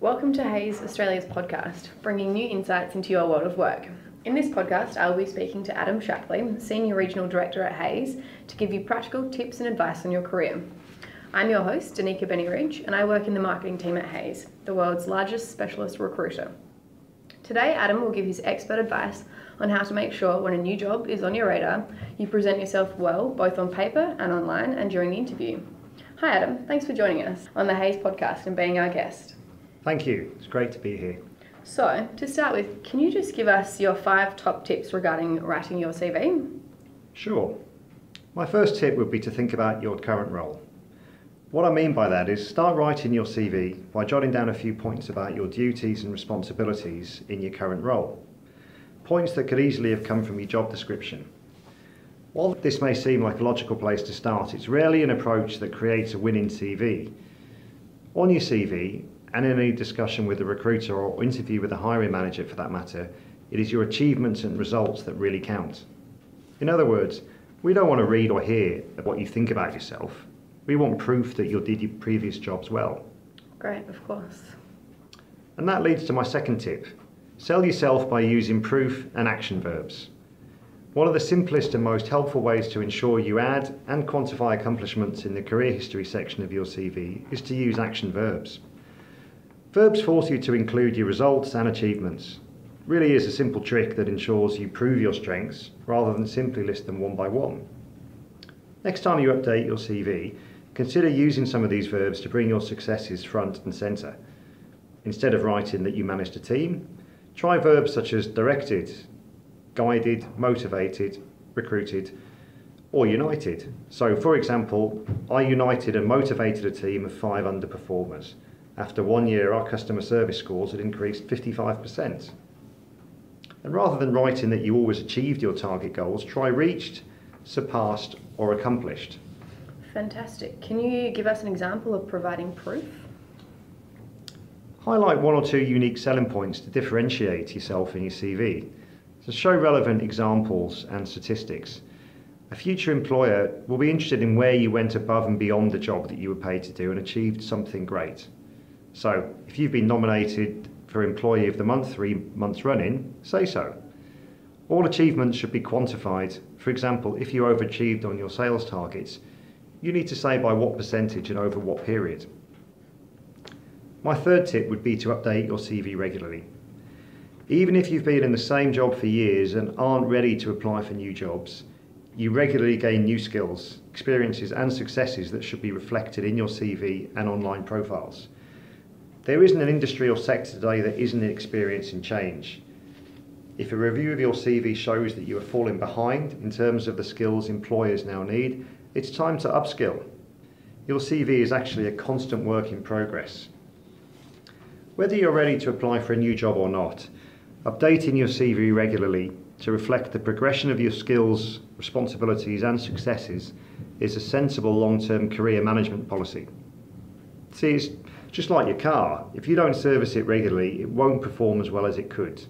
Welcome to Hayes Australia's podcast, bringing new insights into your world of work. In this podcast, I will be speaking to Adam Shapley, Senior Regional Director at Hayes, to give you practical tips and advice on your career. I'm your host, Danica Benny-Ridge, and I work in the marketing team at Hayes, the world's largest specialist recruiter. Today, Adam will give his expert advice on how to make sure when a new job is on your radar, you present yourself well, both on paper and online and during the interview. Hi Adam, thanks for joining us on the Hayes podcast and being our guest. Thank you, it's great to be here. So, to start with, can you just give us your 5 top tips regarding writing your CV? Sure. My first tip would be to think about your current role. What I mean by that is start writing your CV by jotting down a few points about your duties and responsibilities in your current role. Points that could easily have come from your job description. While this may seem like a logical place to start, it's rarely an approach that creates a winning CV. On your CV, and in any discussion with a recruiter or interview with a hiring manager for that matter, it is your achievements and results that really count. In other words, we don't want to read or hear what you think about yourself. We want proof that you did your previous jobs well. Great, of course. And that leads to my second tip. Sell yourself by using proof and action verbs. One of the simplest and most helpful ways to ensure you add and quantify accomplishments in the career history section of your CV is to use action verbs. Verbs force you to include your results and achievements. It really is a simple trick that ensures you prove your strengths rather than simply list them one by one. Next time you update your CV, consider using some of these verbs to bring your successes front and centre. Instead of writing that you managed a team, try verbs such as directed, guided, motivated, recruited, or united. So, for example, I united and motivated a team of 5 underperformers. After 1 year, our customer service scores had increased 55%. And rather than writing that you always achieved your target goals, try reached, surpassed, or accomplished. Fantastic. Can you give us an example of providing proof? Highlight 1 or 2 unique selling points to differentiate yourself in your CV. So show relevant examples and statistics. A future employer will be interested in where you went above and beyond the job that you were paid to do and achieved something great. So, if you've been nominated for Employee of the Month 3 months running, say so. All achievements should be quantified. For example, if you overachieved on your sales targets, you need to say by what percentage and over what period. My third tip would be to update your CV regularly. Even if you've been in the same job for years and aren't ready to apply for new jobs, you regularly gain new skills, experiences and successes that should be reflected in your CV and online profiles. There isn't an industry or sector today that isn't experiencing change. If a review of your CV shows that you are falling behind in terms of the skills employers now need, it's time to upskill. Your CV is actually a constant work in progress. Whether you're ready to apply for a new job or not, updating your CV regularly to reflect the progression of your skills, responsibilities and successes is a sensible long-term career management policy. See, it's just like your car. If you don't service it regularly, it won't perform as well as it could.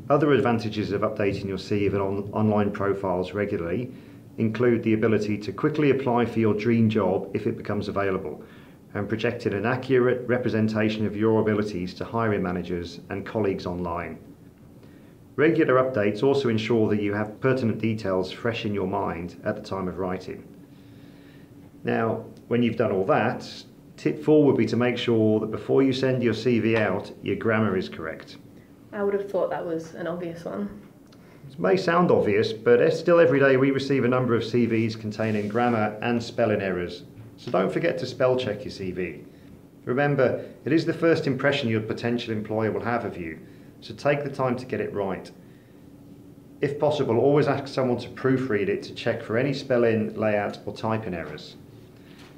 Other advantages of updating your CV and online profiles regularly include the ability to quickly apply for your dream job if it becomes available, and projecting an accurate representation of your abilities to hiring managers and colleagues online. Regular updates also ensure that you have pertinent details fresh in your mind at the time of writing. Now, when you've done all that, tip 4 would be to make sure that before you send your CV out, your grammar is correct. I would have thought that was an obvious one. It may sound obvious, but still every day we receive a number of CVs containing grammar and spelling errors. So don't forget to spell check your CV. Remember, it is the first impression your potential employer will have of you, so take the time to get it right. If possible, always ask someone to proofread it to check for any spelling, layout or typing errors.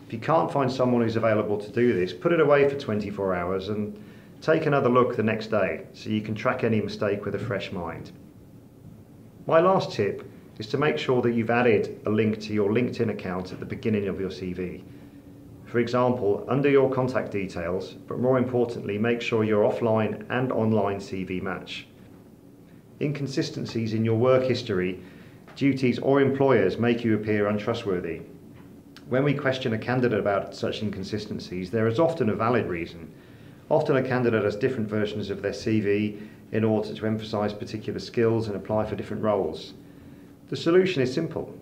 If you can't find someone who's available to do this, put it away for 24 hours and take another look the next day so you can track any mistake with a fresh mind. My last tip is to make sure that you've added a link to your LinkedIn account at the beginning of your CV. For example, under your contact details, but more importantly, make sure your offline and online CV match. Inconsistencies in your work history, duties or employers make you appear untrustworthy. When we question a candidate about such inconsistencies, there is often a valid reason. Often a candidate has different versions of their CV in order to emphasise particular skills and apply for different roles. The solution is simple.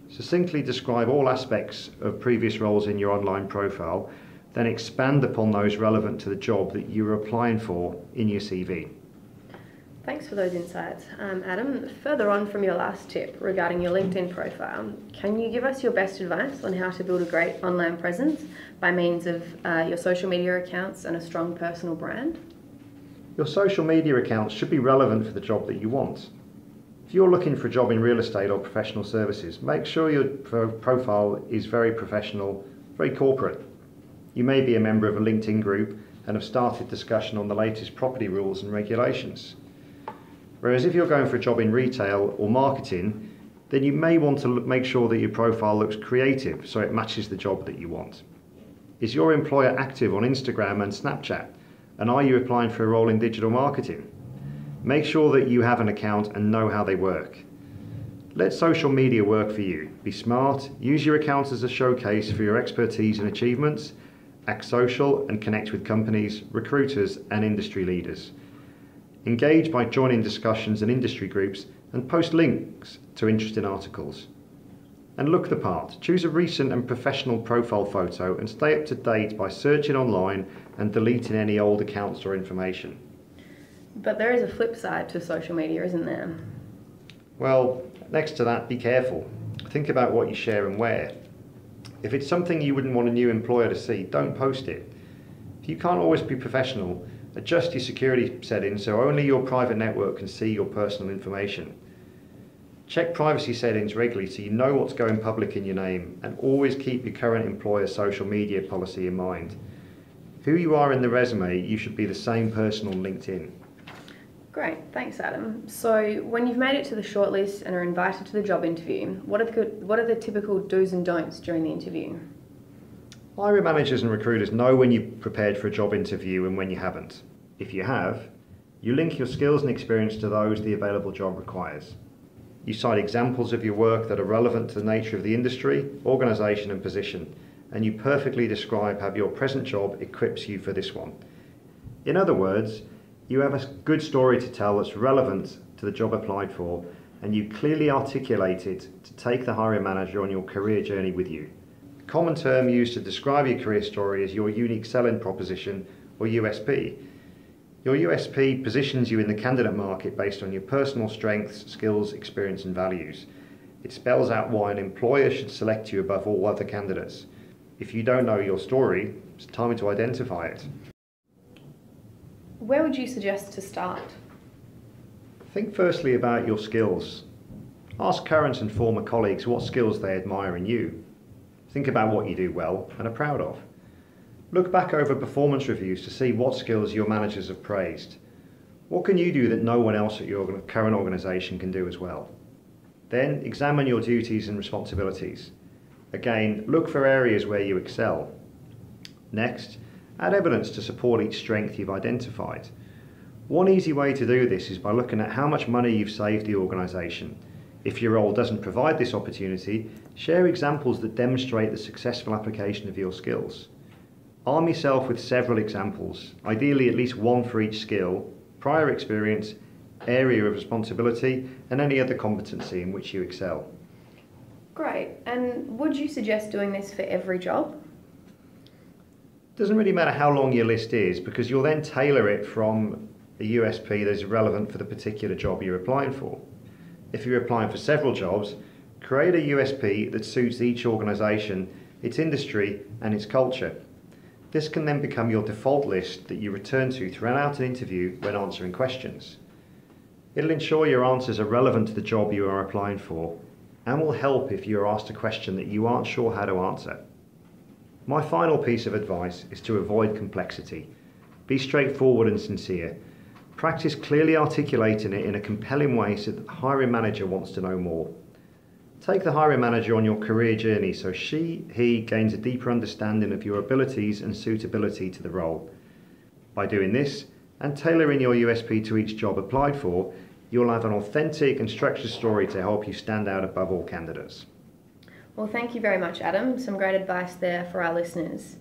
Succinctly describe all aspects of previous roles in your online profile, then expand upon those relevant to the job that you are applying for in your CV. Thanks for those insights. Adam, further on from your last tip regarding your LinkedIn profile, can you give us your best advice on how to build a great online presence by means of your social media accounts and a strong personal brand? Your social media accounts should be relevant for the job that you want. If you're looking for a job in real estate or professional services, make sure your profile is very professional, very corporate. You may be a member of a LinkedIn group and have started discussion on the latest property rules and regulations. Whereas if you're going for a job in retail or marketing, then you may want to make sure that your profile looks creative so it matches the job that you want. Is your employer active on Instagram and Snapchat? And are you applying for a role in digital marketing? Make sure that you have an account and know how they work. Let social media work for you. Be smart, use your account as a showcase for your expertise and achievements, act social and connect with companies, recruiters and industry leaders. Engage by joining discussions and industry groups and post links to interesting articles. And look the part. Choose a recent and professional profile photo and stay up to date by searching online and deleting any old accounts or information. But there is a flip side to social media, isn't there? Well, next to that, be careful. Think about what you share and where. If it's something you wouldn't want a new employer to see, don't post it. If you can't always be professional, adjust your security settings so only your private network can see your personal information. Check privacy settings regularly so you know what's going public in your name, and always keep your current employer's social media policy in mind. Who you are in the resume, you should be the same person on LinkedIn. Great, thanks Adam. So when you've made it to the shortlist and are invited to the job interview, what are the typical do's and don'ts during the interview? Hiring managers and recruiters know when you've prepared for a job interview and when you haven't. If you have, you link your skills and experience to those the available job requires. You cite examples of your work that are relevant to the nature of the industry, organisation and position, and you perfectly describe how your present job equips you for this one. In other words, you have a good story to tell that's relevant to the job applied for, and you clearly articulate it to take the hiring manager on your career journey with you. A common term used to describe your career story is your unique selling proposition, or USP. Your USP positions you in the candidate market based on your personal strengths, skills, experience and values. It spells out why an employer should select you above all other candidates. If you don't know your story, it's time to identify it. Where would you suggest to start? Think firstly about your skills. Ask current and former colleagues what skills they admire in you. Think about what you do well and are proud of. Look back over performance reviews to see what skills your managers have praised. What can you do that no one else at your current organisation can do as well? Then examine your duties and responsibilities. Again, look for areas where you excel. Next, add evidence to support each strength you've identified. One easy way to do this is by looking at how much money you've saved the organisation. If your role doesn't provide this opportunity, share examples that demonstrate the successful application of your skills. Arm yourself with several examples, ideally at least one for each skill, prior experience, area of responsibility, and any other competency in which you excel. Great, and would you suggest doing this for every job? Doesn't really matter how long your list is, because you'll then tailor it from a USP that is relevant for the particular job you're applying for. If you're applying for several jobs, create a USP that suits each organisation, its industry and its culture. This can then become your default list that you return to throughout an interview when answering questions. It'll ensure your answers are relevant to the job you are applying for, and will help if you are asked a question that you aren't sure how to answer. My final piece of advice is to avoid complexity. Be straightforward and sincere. Practice clearly articulating it in a compelling way so that the hiring manager wants to know more. Take the hiring manager on your career journey so he gains a deeper understanding of your abilities and suitability to the role. By doing this, and tailoring your USP to each job applied for, you'll have an authentic and structured story to help you stand out above all candidates. Well, thank you very much, Adam. Some great advice there for our listeners.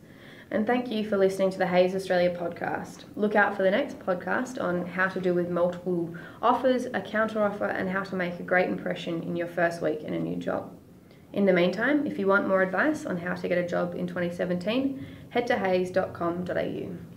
And thank you for listening to the Hayes Australia podcast. Look out for the next podcast on how to deal with multiple offers, a counter offer, and how to make a great impression in your first week in a new job. In the meantime, if you want more advice on how to get a job in 2017, head to hayes.com.au.